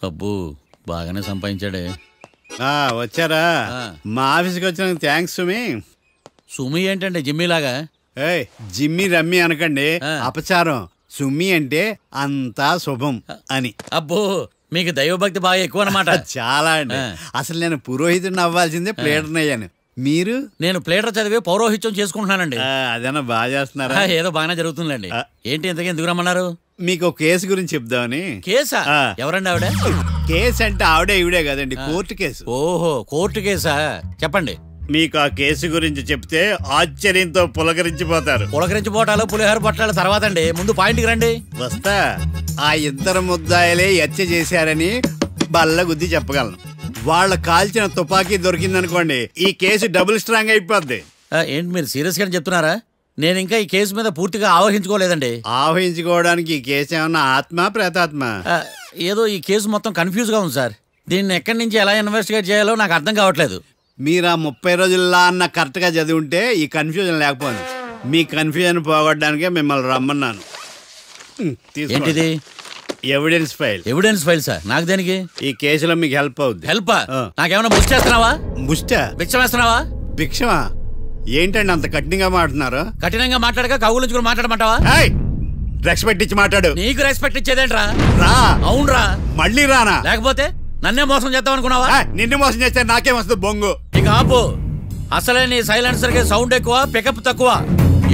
అబ్బో బాగానే సంపాదించాడే. వచ్చారా? మా ఆఫీస్కి వచ్చిన థ్యాంక్స్ సుమి. సుమి ఏంటంటే జిమ్మీ లాగా? జిమ్మి రమ్మి అనకండి, అపచారం. సుమి అంటే అంతా శుభం అని. అబ్బో మీకు దైవభక్తి బాగా ఎక్కువ అన్నమాట. చాలా అండి. అసలు నేను పురోహితుడిని అవ్వాల్సిందే ప్లేటర్ని అయ్యాను. మీరు? నేను ప్లేటర్ చదివి పౌరోహిత్యం చేసుకుంటున్నానండి. అదేనా బాగా చేస్తున్నారా? ఏదో బాగానే జరుగుతుందండి. ఏంటి ఇంతకీ ఎందుకు రమ్మన్నారు? మీకు ఒక కేసు గురించి చెప్దామని. కేసా? ఎవరండి ఆవిడ? కేసు అంటే ఆవిడే ఈవిడే కదండి, కోర్టు కేసు. ఓహో కోర్టు కేసా, చెప్పండి. మీకు ఆ కేసు గురించి చెప్తే ఆశ్చర్యంతో పులకరించిపోతారు. పులకరించిపోవటాలు పులిహోర పట్టాల తర్వాత అండి, ముందు పాయింట్కి రండి. వస్తా. ఆ ఇద్దరు ముద్దాయలే హత్య చేశారని బల్లగుద్ది చెప్పగలను. వాళ్ళ కాల్చిన తుపాకీ దొరికిందనుకోండి, ఈ కేసు డబుల్ స్ట్రాంగ్ అయిపోద్ది. ఏంటి మీరు సీరియస్ గానే చెప్తున్నారా? నేను ఇంకా ఈ కేసు మీద పూర్తిగా ఆవహించుకోలేదండి. ఆవహించుకోవడానికి ఈ కేసు ఏమన్నా ఆత్మ ప్రేతాత్మ? ఏదో ఈ కేసు మొత్తం కన్ఫ్యూజ్ గా ఉంది సార్. దీన్ని ఎక్కడి నుంచి ఎలా ఇన్వెస్టిగేట్ చేయాలో నాకు అర్థం కావట్లేదు. మీరు ఆ 30 రోజుల్లో అన్న కరెక్ట్ గా చదివి ఉంటే ఈ కన్ఫ్యూజన్ లేకపోయింది. మీ కన్ఫ్యూజన్ పోగొట్టడానికే మిమ్మల్ని రమ్మన్నాను. ఏంటిది? Evidence file. Evidence file sir? నాకు దేనికి? ఈ కేసులో మీకు హెల్ప్ అవుద్ది. హెల్ప్? నాకేమైనా బుక్ చేస్తున్నావా? ముష్ట భిక్ష వేస్తున్నావా? భిక్షమా? ఏంటండి అంత కఠినంగా మాట్లాడుతున్నారు? కఠినంగా మాట్లాడక కవులు మాట్లాడమంటావా? రెస్పెక్ట్ ఇచ్చి మాట్లాడు. నీకు రెస్పెక్ట్ ఇచ్చేదేంట్రా? రా. అవునరా? మళ్ళీ రానా? లేకపోతే నన్నే మోసం చేద్దాం అనుకున్నావా? నిన్ను మోసం చేస్తే నాకేం వస్తుంది బొంగు? ఇక ఆపు. అసలే నీ సైలెన్సర్ కి సౌండ్ ఎక్కువ, పికప్ తక్కువ.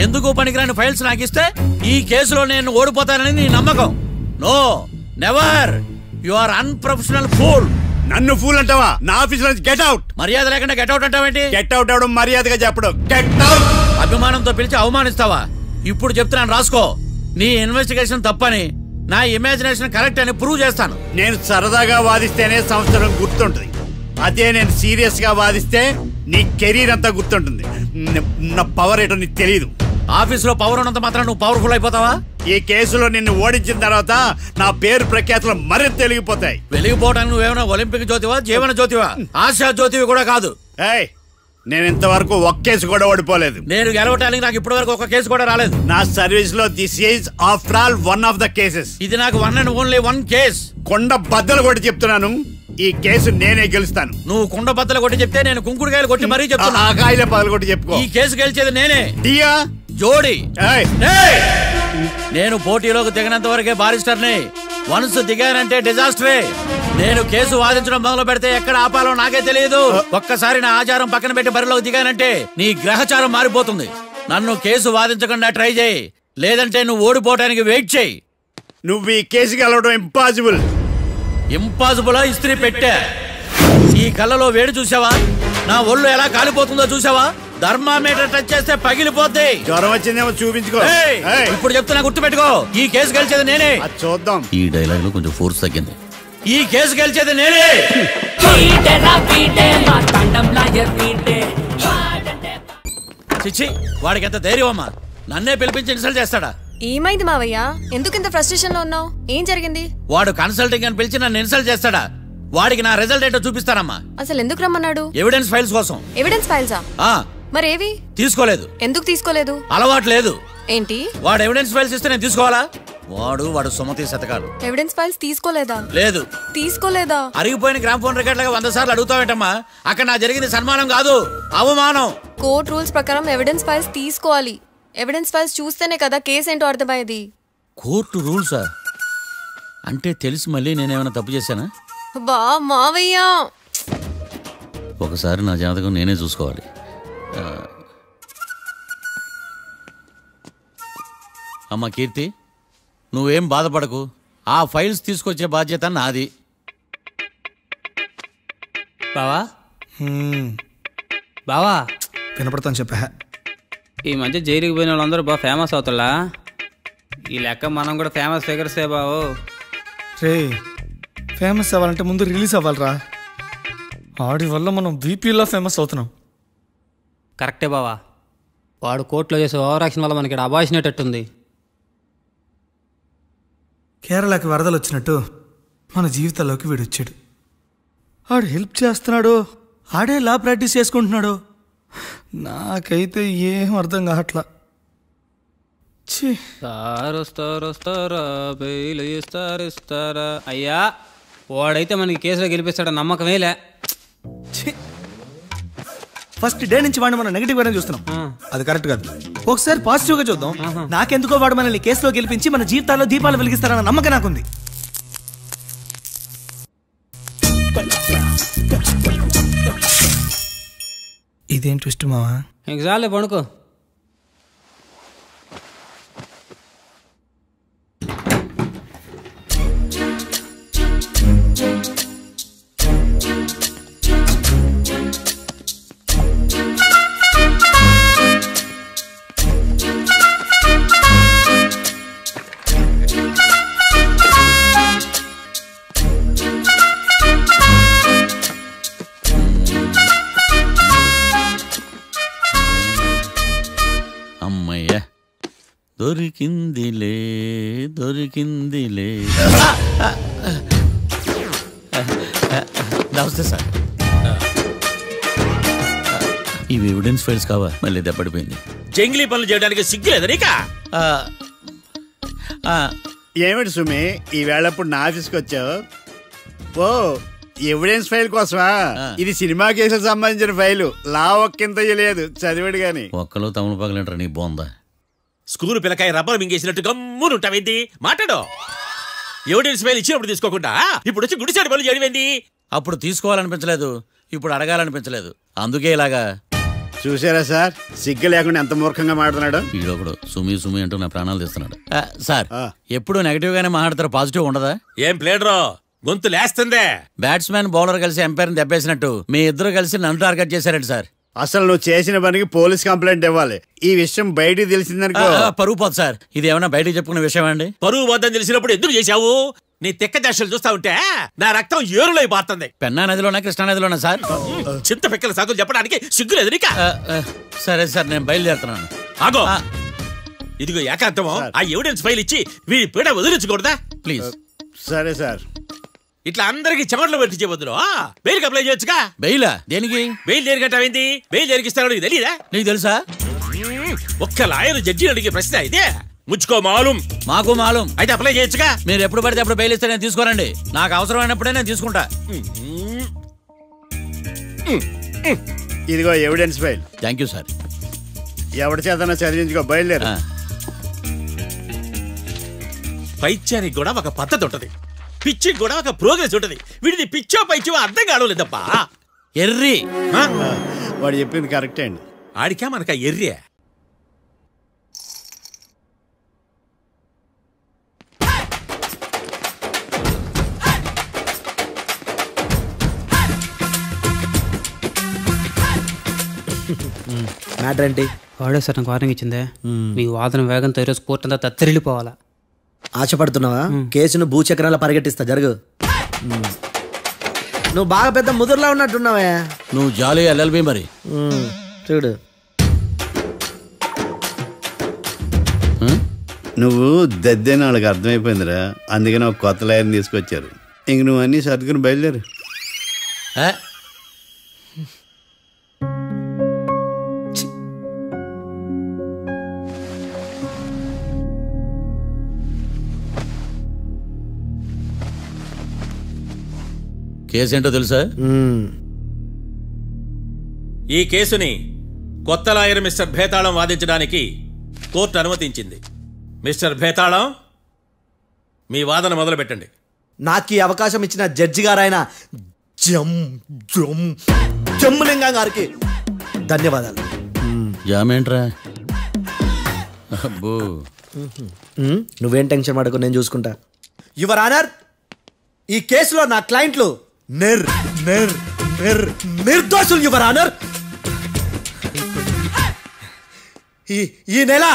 ఎందుకు పనికిరాని ఫైల్స్ నాకు ఇస్తే ఈ కేసులో నేను ఓడిపోతానని నీ నమ్మకం. No, never. You are unprofessional fool. నన్ను ఫూల్ అంటావా? నా ఆఫీస్ నుంచి గెట్ అవుట్. మర్యాద లేకుండా గెట్ అవుట్ అంటావేంటి? గెట్ అవుట్ అవడం మర్యాదగా చెప్పడం. Get out. అభిమానంతో పిలిచి అవమానిస్తావా? ఇప్పుడు చెప్తున్నాను రాసుకో. నీ ఇన్వెస్టిగేషన్ తప్పని, నా ఇమాజినేషన్ కరెక్ట్ అని ప్రూవ్ చేస్తాను. నేను సరదాగా వాదిస్తేనే సంవత్సరం గుర్తుంటుంది. అదే నేను సీరియస్ గా వాదిస్తే నీ కెరీర్ అంతా గుర్తుంటుంది. నా పవర్ ఏంటో నీకు తెలియదు. ఆఫీసులో పవర్ ఉన్నంత మాత్రం నువ్వు పవర్ఫుల్ అయిపోతావా? ఈ కేసులో నిన్ను ఓడించిన తర్వాత నా పేరు ప్రఖ్యాతులు మరింత వెలిగిపోతాయి. వెలిగిపోవడానికి నువ్వేమైనా ఒలింపిక్ జ్యోతివా, జీవన జ్యోతివా? ఆశా జ్యోతివి కూడా కాదు. నేను ఇంతవరకు ఒక్క కేసు కూడా ఓడిపోలేదు. నేను గెలవటానికి నాకు ఇప్పటి వరకు ఒక కేసు కూడా రాలేదు. నా సర్వీస్ లో this is after all one of the cases. ఇది నాకు one and only one case. కొండ బద్దలు కొట్టి చెప్తున్నాను, ఈ కేసు నేనే గెలుస్తాను. నువ్వు కుండ బద్దలు కొట్టి చెప్తే నేను కుంకుడుకాయలు కొట్టి మరీ చెప్తాను. ఆ కాయల పదలు కొట్టి చెప్పుకో. ఈ కేసు గెలిచేది నేనే. డియా జోడి. నేను పోటీలోకి దిగినంత వరకే బారిస్టర్ని. వన్స్ దిగానంటే డిజాస్టరే. నేను కేసు వాదించడం మొదలు పెడితే ఎక్కడ ఆపాలో నాకే తెలియదు. ఒక్కసారి నా ఆచారం పక్కన పెట్టి బరిలోకి దిగానంటే నీ గ్రహచారం మారిపోతుంది. నన్ను కేసు వాదించకుండా ట్రై చేయి, లేదంటే నువ్వు ఓడిపోవటానికి వెయిట్ చేయి. నువ్వు ఈ కేసు గెలవడం ఇంపాసిబుల్. ఇంపాసిబులా? ఇస్త్రీ పెట్టా. ఈ కళ్ళలో వేడి చూసావా? నా ఒళ్ళు ఎలా కాలిపోతుందో చూసావా? థర్మామీటర్ టచ్ చేస్తే పగిలిపోద్ది. జ్వరం వచ్చిందేమో చూపించుకో. ఇప్పుడు చెప్తున్నా, గుర్తు పెట్టుకో. ఈ కేసు గెలిచేది నేనే. చూద్దాం. ఈ డైలాగ్ లో కొంచెం ఫోర్స్ తగ్గింది. ఈ కేసు గెలిచేది నేనే. చిచ్చి, వాడికి ఎంత ధైర్యం అమ్మా! నన్నే పిలిపించి ఇన్సల్ట్ చేస్తాడా? ఏమైంది మావయ్య? ఎందుకు ఇంత ఫ్రస్ట్రేషన్ లో ఉన్నావు? ఏం జరిగింది? వాడు కన్సల్టింగ్ అని పిలిచి నన్ను ఇన్సల్ట్ చేస్తాడా? వాడికి నా రిజల్ట్ ఏంటో చూపిస్తానమ్మా. అసలు ఎందుకు రమ్మన్నాడు? ఎవిడెన్స్ ఫైల్స్ కోసం. ఎవిడెన్స్ ఫైల్సా? మరేవి? తీసుకోలేదు. ఎందుకు తీసుకోలేదు? అలవాటు లేదు. ఏంటి? వాడు ఎవిడెన్స్ ఫైల్స్ ఇస్తే నేను తీసుకోవాలా? వాడు సుమతి శతకాలు. ఎవిడెన్స్ ఫైల్స్ తీసుకోలేదా? లేదు. తీసుకోలేదా? అరిగిపోయిన గ్రామ్ ఫోన్ రికార్డ్ లాగా 100 సార్లు అడుగుతావేంటమ్మా? అక్కడ నా జరిగింది సన్మానం కాదు, అవమానం. కోర్ట్ రూల్స్ ప్రకారం ఎవిడెన్స్ ఫైల్స్ తీసుకోవాలి. ఎవిడెన్స్ ఫైల్స్ చూస్తేనే కదా కేసు ఏంటో అర్థమయ్యేది. కోర్టు రూల్సా? అంటే తెలిసి మళ్ళీ నేనేమైనా తప్పు చేశానా? బా మావయ్య, ఒకసారి నా జాతకం నేనే చూసుకోవాలి. అమ్మా కీర్తి, నువ్వేం బాధపడకు. ఆ ఫైల్స్ తీసుకొచ్చే బాధ్యత నాది. బావా బావా వినపడతాను చెప్పా. ఈ మధ్య జైలుకి పోయిన వాళ్ళందరూ బాగా ఫేమస్ అవుతారా? ఈ లెక్క మనం కూడా ఫేమస్ ఫిగర్సే బావు. రే, ఫేమస్ అవ్వాలంటే ముందు రిలీజ్ అవ్వాలరా. ఆడి వల్ల మనం వీపీలో ఫేమస్ అవుతున్నాం. కరెక్టే బావా. వాడు కోర్టులో చేసే ఓవర్ యాక్షన్ వల్ల మనకి అబాయిసినట్టుంది. కేరళకి వరదలు వచ్చినట్టు మన జీవితాల్లోకి వీడు వచ్చాడు. ఆడు హెల్ప్ చేస్తున్నాడు, ఆడే లా ప్రాక్టీస్ చేసుకుంటున్నాడు. నాకైతే ఏం అర్థం కావట్లా. ఇస్తారా బెయిల్ ఇస్తారా? అయ్యా వాడైతే మనకి కేసులో గెలిపిస్తాడు నమ్మకమేలే. ఫస్ట్ డే నుంచి వాడిని మనం నెగిటివ్ గానే చూస్తున్నాం. అది కరెక్ట్ కాదు. ఒకసారి పాజిటివ్ గా చూద్దాం. నాకెందుకో వాడు మనల్ని కేసులో గెలిపించి మన జీవితాల్లో దీపాలు వెలిగిస్తారన్న నమ్మకం నాకుంది. ఇదేం ట్విస్ట్ మావా? చాలే పడుకో. దొరికిందిలే దొరికిందిలే. నమస్తే సార్. ఇవి ఎవిడెన్స్ ఫైల్స్ కావా? మళ్ళీ దెబ్బడిపోయింది. జంగిలీ పనులు చేయడానికి సిగ్గులేదు నీకా? ఏమిటి సుమి ఈ వేళప్పుడు నా ఆఫీస్కి వచ్చావు? ఓ ఎవిడెన్స్ ఫైల్ కోసమా? ఇది సినిమా కేసులకు సంబంధించిన ఫైలు. లా ఒక్కింత లేదు, చదివాడు గాని. ఒక్కలో తమను పగలంటారా నీ బోందా? స్కూలు పిల్లకాయ రబ్బర్ మింగేసినట్టు గమ్మునుంటావేంటి? మాట్లాడో. ఎవిడెన్స్ ఫైల్ ఇచ్చినప్పుడు తీసుకోకుండా ఇప్పుడు వచ్చి గుడిసాడు పనులు చేయడమేంటి? అప్పుడు తీసుకోవాలనిపించలేదు, ఇప్పుడు అడగాలనిపించలేదు, అందుకే ఇలాగా. చూసారా సార్, సిగ్గు లేకుండా ఎంత మూర్ఖంగా మాట్లాడుతున్నాడు. వీడొకడు సుమి సుమి అంటూ నా ప్రాణాలు తీస్తున్నాడు. సార్ ఎప్పుడు నెగిటివ్ గానే మాట్లాడతారు, పాజిటివ్ ఉండదా? ఏం ప్లేడరో గొంతు లేస్తుందే. బ్యాట్స్మెన్ బౌలర్ కలిసి ఎంపైర్ దెబ్బేసినట్టు మీ ఇద్దరు కలిసి నన్ను టార్గెట్ చేశారండి సార్. అసలు నువ్వు చేసిన పనికి పోలీస్ కంప్లైంట్ ఇవ్వాలి. ఈ విషయం బయటికి తెలిసిందనుకో పరువు పోదు సార్. ఇది ఏమన్నా బయటికి చెప్పుకున్న విషయం అండి? పరువు వద్దని తెలిసినప్పుడు ఎందుకు చేశావు? నీ తెక్క దశలు చూస్తా ఉంటే నా రక్తం ఏరులై పారుతుంది. పెన్నా నదిలోనా కృష్ణా నదిలోనా సార్? చింత పిక్కల సాకులు చెప్పడానికి సిగ్గులేదు నీకా? సరే సార్, నేను బయలుదేరుతున్నాను. ఆగో, ఇదిగో ఏకాంతమో ఆ ఎవిడెన్స్ ఫైల్ ఇచ్చి వీడి పీడ వదిలించకూడదా ప్లీజ్? సరే సార్. ఇట్లా అందరికి చెమటలు పెట్టి చేయవద్దు. బెయిల్ అప్లై చేయొచ్చుగా. బెయిలా? దేనికి? బెయిల్ దేనికంటావేంటి? బెయిల్ దేనికిస్తానో నీకు తెలీదా? నీకు తెలుసా? ఒక్క లాయర్ జడ్జి అడిగే ప్రశ్న ఇదే. ముచ్చుకో మాలూం. మాకు మాలూం. అయితే అప్లై చేయొచ్చుగా. మీరు ఎప్పుడు పడితే అప్పుడు బెయిల్ ఇస్తే నేను తీసుకోనండి. నాకు అవసరమైనప్పుడే నేను తీసుకుంటా. ఇదిగో evidence file. Thank you sir. ఎవరి చేతనా చదివించుకో, బయలుదేరు. పైత్యానికి కూడా ఒక పద్ధతి ఉంటది, పిచ్చికి కూడా ఒక ప్రోగ్రెస్ ఉంటది. వీడిది పిచ్చో పైచో అర్థం కావలేదప్పా. ఎర్రి. వాడు చెప్పింది కరెక్టే అండి. ఆడికా మనక ఎర్రే. మ్యాటర్ ఏంటి? వాడే సార్ నాకు వార్నింగ్ ఇచ్చిందే. మీ వాదన వేగంతో ఈరోజు కోర్టు అంతా తత్తరిల్లిపోవాలా. ఆశపడుతున్నావా? కేసును భూచక్రాల పరిగెట్టిస్తా, జరుగు. నువ్వు బాగా పెద్ద ముదురులా ఉన్నట్టున్నావే. నువ్వు జాలి ఎల్ఎల్బి మరి. చూడు, నువ్వు దద్దేని వాళ్ళకి అర్థమైపోయిందిరా. అందుకని ఒక కొత్త లాయర్ని తీసుకొచ్చారు. ఇంక నువ్వు అన్నీ సర్దుకుని బయలుదేరు. కేసు ఏంటో తెలుసా? ఈ కేసుని కొత్త లాయర్ మిస్టర్ భేతాళం వాదించడానికి కోర్టు అనుమతించింది. మిస్టర్ భేతాళం, మీ వాదన మొదలు పెట్టండి. నాకు ఈ అవకాశం ఇచ్చిన జడ్జి గారైన జమ్ములింగం గారికి ధన్యవాదాలు. జామేంట్రా? అబ్బో, నువ్వేం టెన్షన్ పడకు, నేను చూసుకుంటా. యువర్ ఆనర్, ఈ కేసులో నా క్లయింట్లు నిర్దోషులు యువర్ ఆనర్. ఈ నెల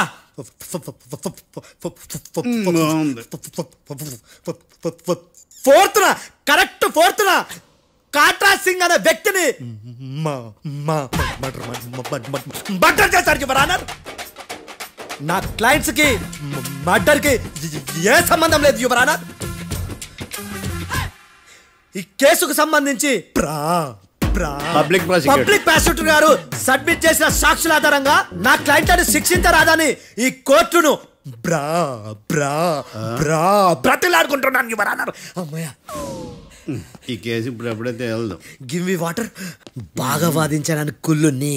4th correct 4th Katra Singh అనే వ్యక్తిని మర్డర్ చేశారు యువర్ ఆనర్. నా క్లయింట్స్ కి మర్డర్ కి ఏ సంబంధం లేదు యువర్ ఆనర్. ఈ కేసుకు సంబంధించి పబ్లిక్ ప్రాసిక్యూటర్ గారు సబ్మిట్ చేసిన సాక్షుల ఆధారంగా నా క్లయింట్లను శిక్షించరాదని ఈ కోర్టును బ్రతిలాడుకుంటున్నాను యువర్ ఆనర్. అమ్మయ్య, ఈ కేసు ఇప్పుడప్పుడే తేలదు. Give me water. బాగా వాదించాను కుళ్ళుని.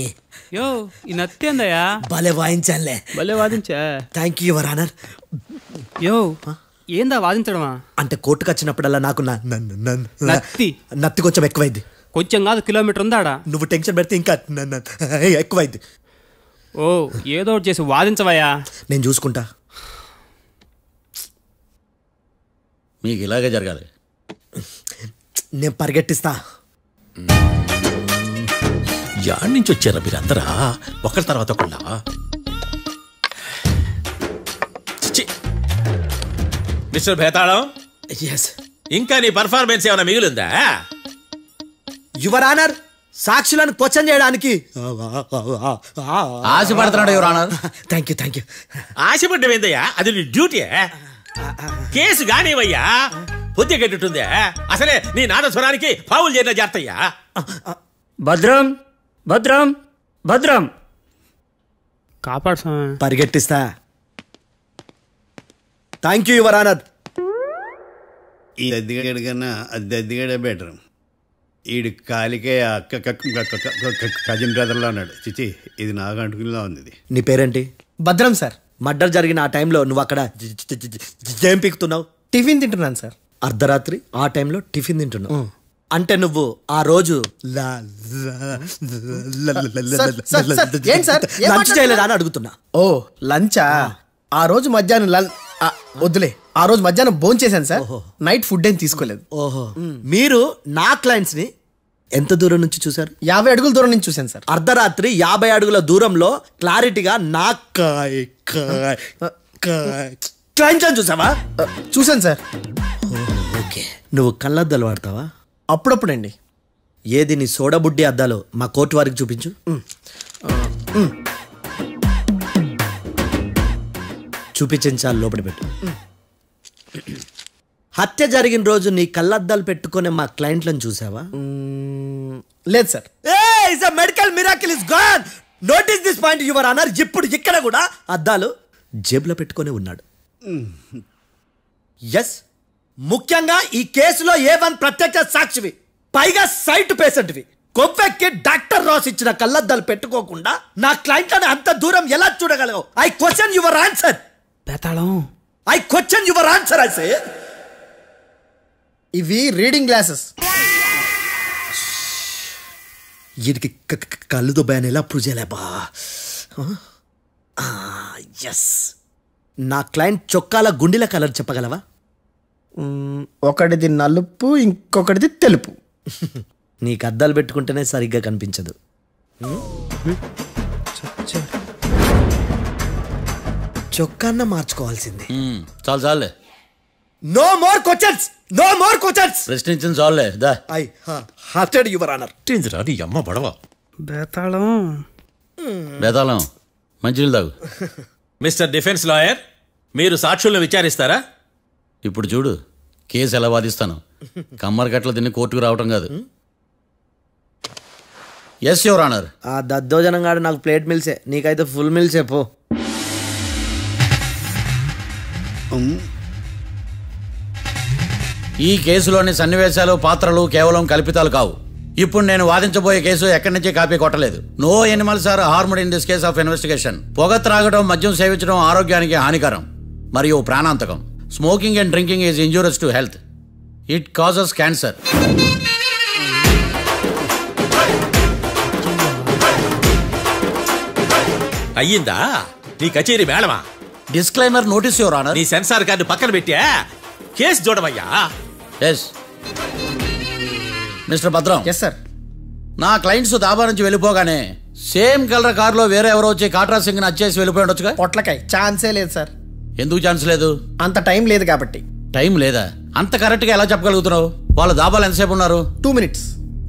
యో ఈ నత్తేందయ్యా? భలే వాయించానులే. భలే వాదించా. Thank you your honour. యో ఏందా వాదించడమా? అంటే కోర్టుకు వచ్చినప్పుడల్లా నాకు నత్తి కొంచెం ఎక్కువైంది. కొంచెం కాదు, కిలోమీటర్ ఉందాడా. నువ్వు టెన్షన్ పెడితే ఇంకా ఎక్కువైంది. ఓ ఏదో ఒకటి చేసి వాదించవయ్యా. నేను చూసుకుంటా. మీకు ఇలాగే జరగాలి. నేను పరిగెట్టిస్తా. యాడ్ నుంచి వచ్చారా మీరందరా ఒకరి తర్వాత ఒకళ్ళ? మిస్టర్ భేతాళం, ఇంకా నీ పర్ఫార్మెన్స్ ఏమైనా మిగిలిందా? యువర్ ఆనర్, సాక్షులను క్వశ్చన్ చేయడానికి ఆశపడుతున్నాడు యువర్ ఆనర్. Thank you. ఆశపడ్డం ఏందయ్యా? అది నీ డ్యూటీ. కేసు గానివయ్యా, బుద్ధి గట్టుందే. అసలే నీ నాదస్వరానికి పావులు చేరిన జాతయ్యా. భద్రం భద్రం భద్రం. కాపాడు. పరిగెట్టిస్తా. Thank you your honour. ఈ దద్దిగడి కన్నా అది దద్దిగడే బెటర్. ఈడు కాలికే కజిన్ బ్రదర్లో ఉన్నాడు. చిచి, ఇది నాకు అంటుకునిలా ఉంది. ఇది నీ పేరేంటి? భద్రం సార్. మర్డర్ జరిగిన ఆ టైంలో నువ్వు అక్కడ ఏం పీకుతున్నావు? టిఫిన్ తింటున్నాను సార్. అర్ధరాత్రి ఆ టైంలో టిఫిన్ తింటున్నావు అంటే నువ్వు ఆ రోజు లంచ్ చేయలేదా అని అడుగుతున్నా. ఓ లంచా? ఆ రోజు మధ్యాహ్నం వద్దులే, ఆ రోజు మధ్యాహ్నం భోజనం చేశాను సార్. నైట్ ఫుడ్ ఏం తీసుకోలేదు. ఓహో, మీరు నా క్లయింట్స్ ని ఎంత దూరం నుంచి చూసారు? 50 అడుగుల దూరం నుంచి చూశాను సార్. అర్ధరాత్రి 50 అడుగుల దూరంలో క్లారిటీగా నా క్లయింట్స్ అని చూసావా? చూశాను సార్. ఓకే, నువ్వు కళ్ళద్దాలు వాడతావా? అప్పుడప్పుడండి. ఏది నీ సోడబుడ్డి అద్దాలు మా కోర్టు వారికి చూపించు. చూపించాలి, లోపల పెట్టు. హత్య జరిగిన రోజు నీ కళ్ళద్దాలు పెట్టుకునే మా క్లయింట్లను చూసావా? లేదు sir. Medical miracle is gone. Notice this point your honour. ఇప్పుడు ఇక్కడ కూడా అద్దాలు జేబులో పెట్టుకొని ఉన్నాడు. ఎస్, ముఖ్యంగా ఈ కేసులో A1 ప్రత్యక్ష సాక్షివి, పైగా సైట్ పేషెంట్వి. కొవ్వెక్కి డాక్టర్ రాస్ ఇచ్చిన కళ్ళద్దాలు పెట్టుకోకుండా నా క్లయింట్లను అంత దూరం ఎలా చూడగలవు? I question your answer. Betalam, I question your answer. I say ఇవి రీడింగ్ గ్లాసెస్. వీడికి కళ్ళు దుబ్బాయని ఎలా ప్రూవ్ చేయలేబా? ఎస్, నా క్లయింట్ చొక్కాల గుండెల కలర్ చెప్పగలవా? ఒకటిది నలుపు, ఇంకొకటిది తెలుపు. నీకు అద్దాలు పెట్టుకుంటేనే సరిగ్గా కనిపించదు. చొక్కాన్న మార్చుకోవాల్సింది. చాలు చాలులే. No more questions, no more questions. ప్రశ్నించిన చాలులే. దా ఐ హార్టెడ్ యువర్ ఆనర్. నీ అమ్మ బడవ. బేతాళం, బేతాళం మంచినీళ్ళు తాగు. మిస్టర్ డిఫెన్స్ లాయర్, మీరు సాక్షులను విచారిస్తారా? ఇప్పుడు చూడు కేసు ఎలా వాదిస్తాను. కమ్మరి కట్టలు తిని కోర్టుకు రావటం కాదు. Yes your honour. ఆ దద్దోజనంగాడు నాకు ప్లేట్ మిల్సే, నీకైతే ఫుల్ మిల్సే పో. ఈ కేసులోని సన్నివేశాలు, పాత్రలు కేవలం కల్పితాలు కావు. ఇప్పుడు నేను వాదించబోయే కేసు ఎక్కడి నుంచి కాపీ కొట్టలేదు. No animals are harmed in this case of investigation. పొగ త్రాగడం, మద్యం సేవించడం ఆరోగ్యానికి హానికరం మరియు ప్రాణాంతకం. Smoking and drinking is injurious to health. It causes cancer. అయ్యిందా నీ కచేరీ మేడమా? Disclaimer notice your honour. నీ సెన్సార్ కార్డు పక్కన పెట్టా కేసు చూడమయ్యా. Yes mister Bhadram. Yes sir. నా క్లయింట్స్ దాబా నుంచి వెళ్ళిపోగానే సేమ్ కలర్ కారులో వేరే ఎవరో వచ్చి కాట్రా సింగ్ ని వచ్చేసి వెళ్ళిపోయి ఉండొచ్చుగా. పొట్లకాయ ఛాన్సే లేదు సార్. ఎందుకు ఛాన్స్ లేదు? అంత టైం లేదు కాబట్టి. టైం లేదా? అంత కరెక్ట్ గా ఎలా చెప్పగలుగుతున్నావు? వాళ్ళ దాబాలు ఎంతసేపు ఉన్నారు? 2 minutes.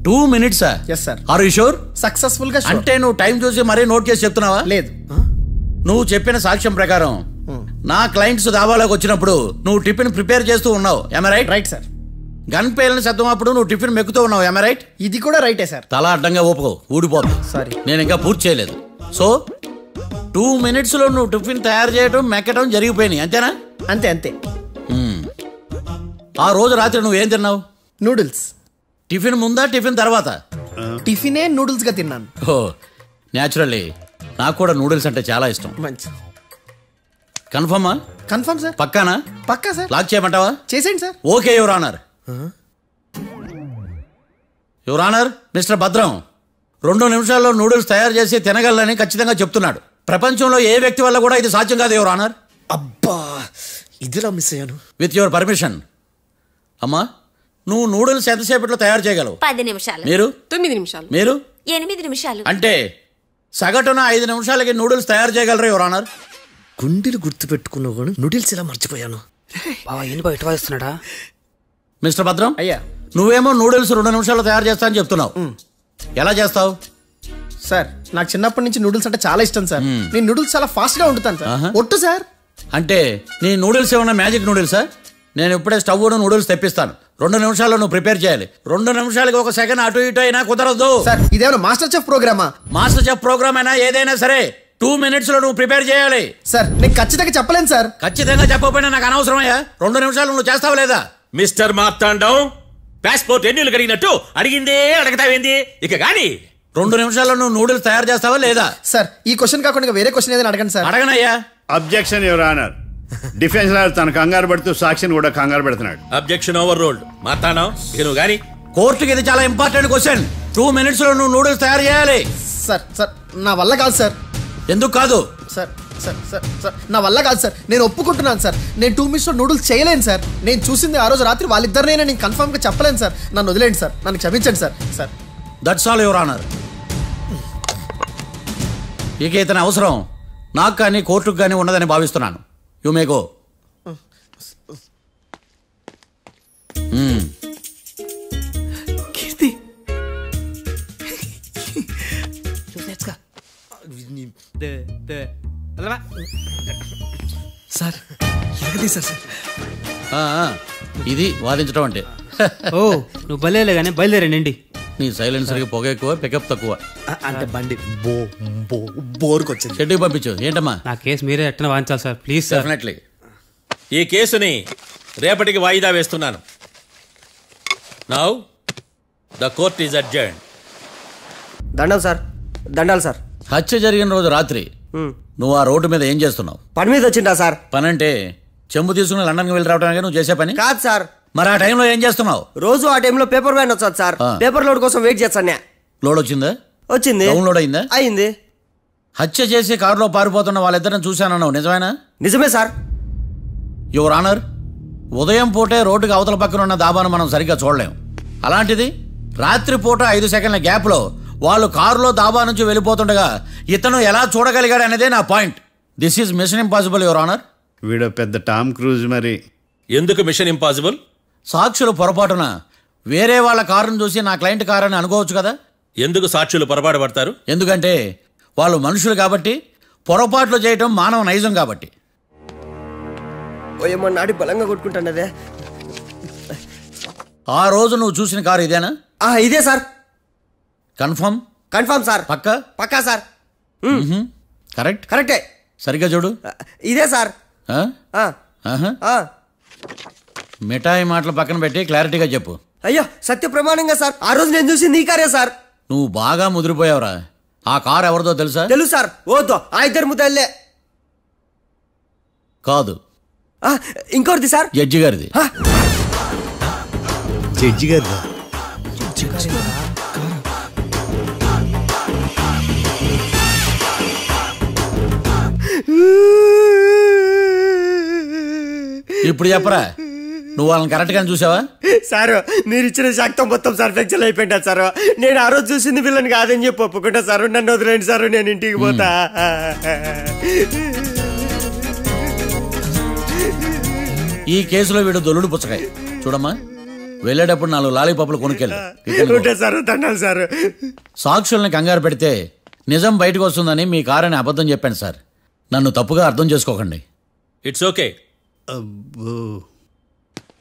2 minutes? Yes sir. Are you sure? Successful గా. అంటే నువ్వు టైం చూసి మరీ నోట్ చేసి చెప్తున్నావా? లేదు. నువ్వు చెప్పిన సాక్ష్యం ప్రకారం నా క్లయింట్స్ దాబాలోకి వచ్చినప్పుడు నువ్వు టిఫిన్ ప్రిపేర్ చేస్తూ ఉన్నావు. Am I right? Right sir. Gun పేలిన శబ్దం అప్పుడు నువ్వు టిఫిన్ మెక్కుతూ ఉన్నావు. Am I right? ఇది కూడా రైటే సార్. తల అడ్డంగా ఊపుకో, ఊడిపోతుంది. సారీ, నేను ఇంకా పూర్తి చేయలేదు. సో 2 minutes లో నువ్వు టిఫిన్ తయారు చేయడం, మెక్కడం జరిగిపోయినాయి, అంతేనా? అంతే అంతే. ఆ రోజు రాత్రి నువ్వేం తిన్నావు? నూడిల్స్. టిఫిన్ ముందా టిఫిన్ తర్వాత? టిఫినే నూడిల్స్ గా తిన్నాను. ఓ న్యాచురల్లీ నాకు కూడా నూడిల్స్ అంటే చాలా ఇష్టం. మంచి. కన్ఫర్మా? Confirm sir. పక్కానా? పక్కా సార్. లాక్ చేయమంటావా? చేసేయండి sir. Okay your honour. Your honour, mister Bhadram 2 నిమిషాల్లో నూడిల్స్ తయారు చేసి తినగలని ఖచ్చితంగా చెప్తున్నాడు. ప్రపంచంలో ఏ వ్యక్తి వల్ల కూడా ఇది సాధ్యం కాదు యువర్ ఆనర్. అబ్బా, ఇదిలా మిస్ అయ్యాను. With your permission. అమ్మా, నువ్వు నూడిల్స్ ఎంతసేపట్లో తయారు చేయగలవు? 10 నిమిషాలు. మీరు? 9 నిమిషాలు. మీరు? 8 నిమిషాలు. అంటే సగటున 5 నిమిషాలకి నూడిల్స్ తయారు చేయగలరు యువర్ ఆనర్. గుండెలు గుర్తు పెట్టుకున్నావు కానీ నూడిల్స్ ఇలా మర్చిపోయాను. మిస్టర్ భద్రం, అయ్యా, నువ్వేమో నూడిల్స్ 2 నిమిషాల్లో తయారు చేస్తా అని చెప్తున్నావు. ఎలా చేస్తావు? సార్ నాకు చిన్నప్పటి నుంచి నూడిల్స్ అంటే చాలా ఇష్టం సార్. నేను నూడిల్స్ చాలా ఫాస్ట్ గా వండుతాను సార్. ఒట్టు సార్. అంటే నీ నూడిల్స్ ఏమన్నా మ్యాజిక్ నూడిల్సా? నేను ఇప్పుడే స్టవ్ నూడిల్స్ తెప్పిస్తాను. 2 నిమిషాల్లో నువ్వు ప్రిపేర్ చేయాలి. 2 నిమిషాలకి 1 సెకండ్ అటు ఇటు అయినా కుదరదు సార్. ఇదేమైనా మాస్టర్ చెఫ్ ప్రోగ్రామా? మాస్టర్ చెఫ్ ప్రోగ్రామ్ అయినా ఏదైనా సరే 2 minutes లో నువ్వు ప్రిపేర్ చేయాలి. సార్ నేను ఖచ్చితంగా చెప్పలేను సార్. ఖచ్చితంగా చెప్పకపోయినా నాకు అనవసరమయ్యా. 2 నిమిషాలు నువ్వు చేస్తావా లేదా? మిస్టర్ మార్తాండం, పాస్పోర్ట్ ఎన్నిలు కడిగినట్టు అడిగిందే అడగతావేంది? ఇక గాని 2 నిమిషాల్లో నువ్వు నూడిల్స్ తయారు చేస్తావా లేదా? సార్ ఈ క్వశ్చన్ కాకుండా వేరే క్వశ్చన్ ఏదైనా అడగండి సార్. అడగనయ్యా. Objection your honour. Defence lawyer తన కంగారు పెడుతూ సాక్షిని కూడా కంగారు పెడుతున్నాడు. Objection over ruled. మార్తాండం, ఇక నువ్వు గాని. కోర్టుకి ఇది చాలా ఇంపార్టెంట్ క్వశ్చన్. 2 minutes లో నువ్వు నూడిల్స్ తయారు చేయాలి. సార్ సార్ నా వల్ల కాదు సార్. ఎందుకు కాదు? సార్ సార్ సార్ సార్ నా వల్ల కాదు సార్. నేను ఒప్పుకుంటున్నాను సార్. నేను 2 minutes లో నూడిల్స్ చేయలేను సార్. నేను చూసింది ఆ రోజు రాత్రి వాళ్ళిద్దరినైనా నేను కన్ఫర్మ్ గా చెప్పలేను సార్. నన్ను వదిలేండి సార్. నన్ను క్షమించండి sir. Sir that's all your honour. ఇక ఇతని అవసరం నాకు కానీ కోర్టుకు కానీ ఉన్నదని భావిస్తున్నాను. You may go. Keerthi sir ఎరగదీశారు సార్. ఇది వాదించడం అంటే. ఓ నువ్వు బలేలే కానీ బయలుదేరండి. నీ సైలెన్సర్కి పొగ ఎక్కువ, పికప్ తక్కువ. అంటే బండి బోర్కి వచ్చింది. షెడ్యూల్ పంపించు. ఏంటమ్మా? నా కేసు మీరే ఎట్టన వాంచాలి సార్, ప్లీజ్ సార్. డెఫినెట్లీ. ఈ కేసుని రేపటికి వాయిదా వేస్తున్నాను. Now the court is adjourned. దండాలు సార్, దండాలు సార్. హత్య జరిగిన రోజు రాత్రి నువ్వు ఆ రోడ్డు మీద ఏం చేస్తున్నావు? పని మీద వచ్చిందా సార్? పని అంటే చెంబు తీసుకుని లండన్కి వెళ్ళి రావడానికి నువ్వు చేసే పని కాదు సార్. మరి ఆ టైంలో ఏం చేస్తున్నావు? రోజు ఆ టైంలో పేపర్ వ్యాన్ వచ్చాది సార్. పేపర్ లోడ్ కోసం వెయిట్ చేస్తాను. లోడ్ వచ్చిందా? వచ్చింది. డౌన్లోడ్ అయిందా? అయింది. హత్య చేసి కారులో పారిపోతున్న వాళ్ళిద్దరిని చూశానన్నావు, నిజమేనా? నిజమే సార్. యువర్ ఆనర్, ఉదయం పూటే రోడ్డుకి అవతల పక్కన ఉన్న దాబాను మనం సరిగ్గా చూడలేం. అలాంటిది రాత్రి పూట 5 సెకండ్ల గ్యాప్లో వాళ్ళు కారులో దాబా నుంచి వెళ్ళిపోతుండగా ఇతను ఎలా చూడగలిగాడు అనేదే నా point. This is mission impossible your honour. వీడు పెద్ద టామ్ క్రూజ్. మరి ఎందుకు మిషన్ ఇంపాసిబుల్? సాక్షులు పొరపాటున వేరే వాళ్ళ కారును చూసి నా క్లయింట్ కారు అని అనుకోవచ్చు కదా. ఎందుకు సాక్షులు పొరపాటు పడతారు? ఎందుకంటే వాళ్ళు మనుషులు కాబట్టి, పొరపాట్లు చేయటం మానవ నైజం కాబట్టి. ఏమో నాడి బలంగా కొట్టుకుంటానదే. ఆ రోజు నువ్వు చూసిన కారు ఇదేనా? ఇదే సార్. కన్ఫర్మ్? Confirm sir. పక్కా? పక్కా సార్. కరెక్ట్? కరెక్టే. సరిగ్గా చూడు. ఇదే సార్. మిఠాయి మాటలు పక్కన పెట్టి క్లారిటీగా చెప్పు. అయ్యో సత్య ప్రమాణంగా సార్, ఆ రోజు నేను చూసి నీ కారే సార్. నువ్వు బాగా ముదిరిపోయావురా. ఆ కారు ఎవరిదో తెలుసా? తెలుసు సార్. ఓతో ఆ ఇద్దరు ముద్దల్లే. కాదు, ఇంకోటిది సార్. జడ్జి గారిది. జడ్జి గారిదా? ఇప్పుడు చెప్పరా, నువ్వు వాళ్ళని కరెక్ట్ గానే చూసావా? సార్ మీరు ఇచ్చిన శాక్తం మొత్తం సార్ ఫ్రాక్చర్ అయిపోయింటా సార్. నేను ఆ రోజు చూసింది వీళ్ళని కాదని చెప్పి ఒప్పుకుంటా సార్. నన్ను వదిలేండి సార్, నేను ఇంటికి పోతా. ఈ కేసులో వీడు దొల్లుడు పుచ్చకాయ. చూడమ్మా, వెళ్ళేటప్పుడు 4 లాలీపాపులు కొనుక్కెళ్ళు. Sir దండాలి sir. సాక్షుల్ని కంగారు పెడితే నిజం బయటకు వస్తుందని మీ కారని అబద్ధం చెప్పాను సార్. నన్ను తప్పుగా అర్థం చేసుకోకండి. It's okay. అబ్బో.